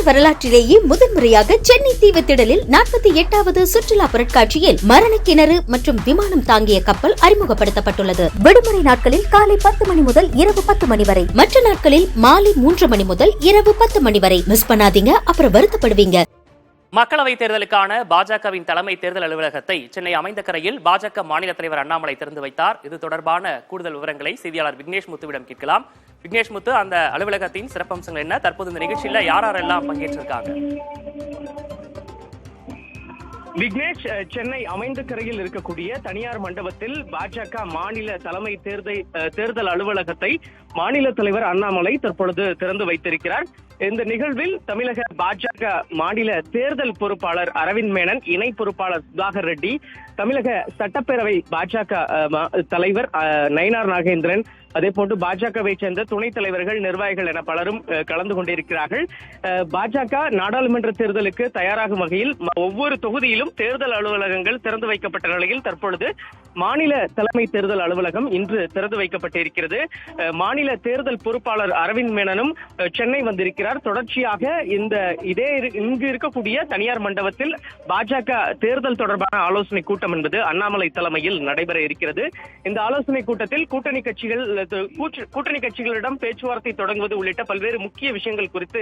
வரலாற்றிலேயே முதன்முறையாக சென்னை தீவுத்திடலில் 48வது சுற்றுலா பொருட்காட்சியில் மரண கிணறு மற்றும் விமானம் தாங்கிய கப்பல் அறிமுகப்படுத்தப்பட்டுள்ளது. விடுமுறை நாட்களில் காலை 10 மணி முதல் இரவு 10 மணி வரை, மற்ற நாட்களில் மாலை 3 மணி முதல் இரவு 10 மணி வரை. மிஸ் பண்ணாதீங்க, அப்புறம் வருத்தப்படுவீங்க. மக்களவைத் தேர்தலுக்கான பாஜகவின் தலைமை தேர்தல் அலுவலகத்தை சென்னை அமைந்தகரையில் பாஜக மாநில தலைவர் அண்ணாமலை திறந்து வைத்தார். இது தொடர்பான கூடுதல் விவரங்களை செய்தியாளர் விக்னேஷ் முத்துவிடம் கேட்கலாம். விக்னேஷ் முத்து, அந்த அலுவலகத்தின் சிறப்பம்சங்கள் என்ன? தற்போது இந்த நிகழ்ச்சியில யாரெல்லாம் பங்கேற்றிருக்காங்க? விக்னேஷ், சென்னை அமைந்தகரையில் இருக்கக்கூடிய தனியார் மண்டபத்தில் பாஜக மாநில தலைமை தேர்தல் அலுவலகத்தை மாநில தலைவர் அண்ணாமலை தற்பொழுது திறந்து வைத்திருக்கிறார். இந்த நிகழ்வில் தமிழக பாஜக மாநில தேர்தல் பொறுப்பாளர் அரவிந்த் மேனன், இணை பொறுப்பாளர் சுதாகர் ரெட்டி, தமிழக சட்டப்பேரவை பாஜக தலைவர் நயினார் நாகேந்திரன், அதே போன்று பாஜகவை சேர்ந்த துணைத் தலைவர்கள், நிர்வாகிகள் என பலரும் கலந்து கொண்டிருக்கிறார்கள். பாஜக நாடாளுமன்ற தேர்தலுக்கு தயாராகும் வகையில் ஒவ்வொரு தொகுதியிலும் தேர்தல் அலுவலகங்கள் திறந்து வைக்கப்பட்ட நிலையில் தற்பொழுது மாநில தலைமை தேர்தல் அலுவலகம் இன்று திறந்து வைக்கப்பட்டிருக்கிறது. மாநில தேர்தல் பொறுப்பாளர் அரவிந்த் மேனனும் சென்னை வந்திருக்கிறார். தொடர்ச்சியாக இங்கு இருக்கக்கூடிய தனியார் மண்டபத்தில் பாஜக தேர்தல் தொடர்பான ஆலோசனை கூட்டம் என்பது அண்ணாமலை தலைமையில் நடைபெற இருக்கிறது. இந்த ஆலோசனை கூட்டத்தில் கூட்டணி கட்சிகளிடம் பேச்சுவார்த்தை தொடங்குவது உள்ளிட்ட பல்வேறு முக்கிய விஷயங்கள் குறித்து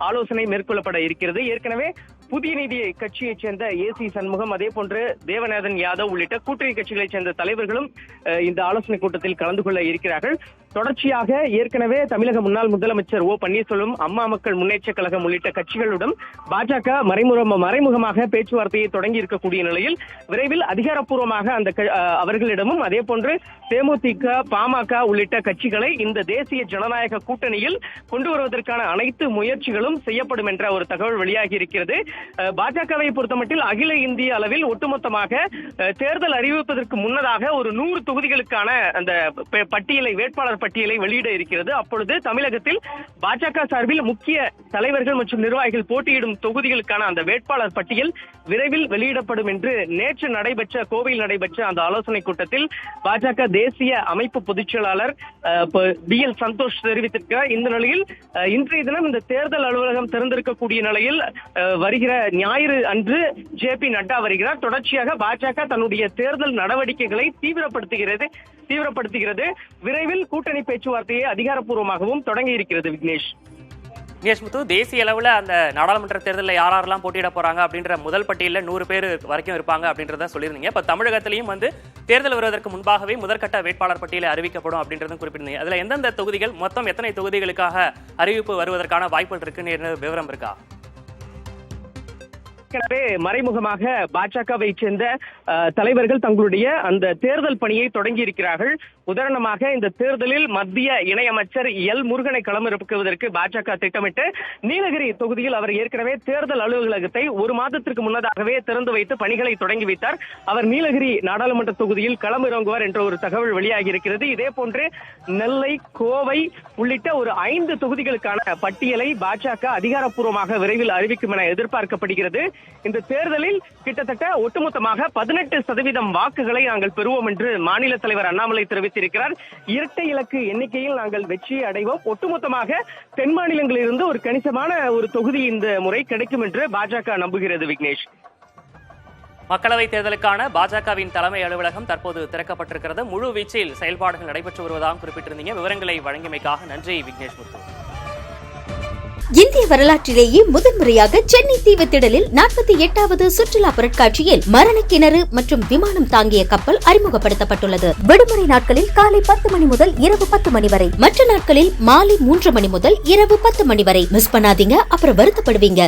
ஆலோசனை மேற்கொள்ளப்பட இருக்கிறது. ஏற்கனவே புதிய நீதி கட்சியைச் சேர்ந்த ஏசி சண்முகம், அதே போன்று தேவநாதன் யாதவ் உள்ளிட்ட கூட்டணி கட்சிகளைச் சேர்ந்த தலைவர்களும் இந்த ஆலோசனை கூட்டத்தில் கலந்து கொள்ள இருக்கிறார்கள். தொடர்ச்சியாக ஏற்கனவே தமிழக முன்னாள் முதலமைச்சர் ஓ பன்னீர்செல்வம், அம்மா மக்கள் முன்னேற்ற கழகம் உள்ளிட்ட கட்சிகளுடன் பாஜக மறைமுகமாக பேச்சுவார்த்தையை தொடங்கி இருக்கக்கூடிய நிலையில் விரைவில் அதிகாரப்பூர்வமாக அவர்களிடமும், அதே போன்று தேமுதிக, பாமக உள்ளிட்ட கட்சிகளை இந்த தேசிய ஜனநாயக கூட்டணியில் கொண்டு வருவதற்கான அனைத்து முயற்சிகளும் செய்யப்படும் என்ற ஒரு தகவல் வெளியாகி இருக்கிறது. பாஜகவை பொறுத்தமட்டில் அகில இந்திய அளவில் ஒட்டுமொத்தமாக தேர்தல் அறிவிப்பதற்கு முன்னதாக ஒரு 100 தொகுதிகளுக்கான அந்த வேட்பாளர் பட்டியலை வெளியிட இருக்கிறது. அப்பொழுது தமிழகத்தில் பாஜக சார்பில் முக்கிய தலைவர்கள் மற்றும் நிர்வாகிகள் போட்டியிடும் தொகுதிகளுக்கான அந்த வேட்பாளர் பட்டியல் விரைவில் வெளியிடப்படும் என்று நேற்று கோவையில் நடைபெற்ற அந்த ஆலோசனை கூட்டத்தில் பாஜக தேசிய அமைப்பு பொதுச் செயலாளர் DL சந்தோஷ் தெரிவித்திருக்கிறார். இந்த நிலையில் இன்றைய தினம் இந்த தேர்தல் அலுவலகம் திறந்திருக்கக்கூடிய நிலையில் வருகிற ஞாயிறு அன்று JP நட்டா வருகிறார். தொடர்ச்சியாக பாஜக தன்னுடைய தேர்தல் நடவடிக்கைகளை தீவிரப்படுத்துகிறது. விரைவில் கூட்டணி பேச்சுவார்த்தையை அதிகாரப்பூர்வமாகவும் தொடங்கி இருக்கிறது. விக்னேஷ் முத்து, தேசிய அளவில் அந்த நாடாளுமன்ற தேர்தலில் யாரெல்லாம் போட்டியிட போறாங்க அப்படின்ற முதல் பட்டியலில் 100 பேர் வரைக்கும் இருப்பாங்க அப்படின்றத சொல்லியிருந்தீங்க. இப்ப தமிழகத்திலையும் தேர்தல் வருவதற்கு முன்பாகவே முதற்கட்ட வேட்பாளர் பட்டியலை அறிவிக்கப்படும் அப்படின்றதும் குறிப்பிட்டிருந்தீங்க. அதுல எந்தெந்த தொகுதிகள், மொத்தம் எத்தனை தொகுதிகளுக்காக அறிவிப்பு வருவதற்கான வாய்ப்புகள் இருக்குன்னு விவரம் இருக்கா? மறைமுகமாக பாஜகவை சேர்ந்த தலைவர்கள் தங்களுடைய அந்த தேர்தல் பணியை தொடங்கி இருக்கிறார்கள். உதாரணமாக இந்த தேர்தலில் மத்திய இணையமைச்சர் எல் முருகனை களமிறக்குவதற்கு பாஜக திட்டமிட்டு நீலகிரி தொகுதியில் அவர் ஏற்கனவே தேர்தல் அலுவலகத்தை 1 மாதத்திற்கு முன்னதாகவே திறந்து வைத்து பணிகளை தொடங்கி வைத்தார். அவர் நீலகிரி நாடாளுமன்ற தொகுதியில் களமிறங்குவார் என்ற ஒரு தகவல் வெளியாகி இருக்கிறது. இதே போன்று நெல்லை, கோவை உள்ளிட்ட ஒரு 5 தொகுதிகளுக்கான பட்டியலை பாஜக அதிகாரப்பூர்வமாக விரைவில் அறிவிக்கும் என எதிர்பார்க்கப்படுகிறது. இந்த தேர்தலில் கிட்டத்தட்ட ஒட்டுமொத்தமாக 18% வாக்குகளை நாங்கள் பெறுவோம் என்று மாநில தலைவர் அண்ணாமலை தெரிவித்திருக்கிறார். இரட்டை இலக்கு எண்ணிக்கையில் நாங்கள் வெற்றியை அடைவோம். ஒட்டுமொத்தமாக தென் மாநிலங்களிலிருந்து ஒரு கணிசமான ஒரு தொகுதி இந்த முறை கிடைக்கும் என்று பாஜக நம்புகிறது. விக்னேஷ், மக்களவைத் தேர்தலுக்கான பாஜகவின் தலைமை அலுவலகம் தற்போது திறக்கப்பட்டிருக்கிறது. முழு வீச்சில் செயல்பாடுகள் நடைபெற்று வருவதாக குறிப்பிட்டிருந்தீங்க. விவரங்களை வழங்கியமைக்காக நன்றி விக்னேஷ் முத்து. இந்திய வரலாற்றிலேயே முதன்முறையாக சென்னை தீவுத்திடலில் 48வது சுற்றுலா பொருட்காட்சியில் மரண கிணறு மற்றும் விமானம் தாங்கிய கப்பல் அறிமுகப்படுத்தப்பட்டுள்ளது. விடுமுறை நாட்களில் காலை 10 மணி முதல் இரவு 10 மணி வரை, மற்ற நாட்களில் மாலை 3 மணி முதல் இரவு 10 மணி வரை. மிஸ் பண்ணாதீங்க, அப்புறம் வருத்தப்படுவீங்க.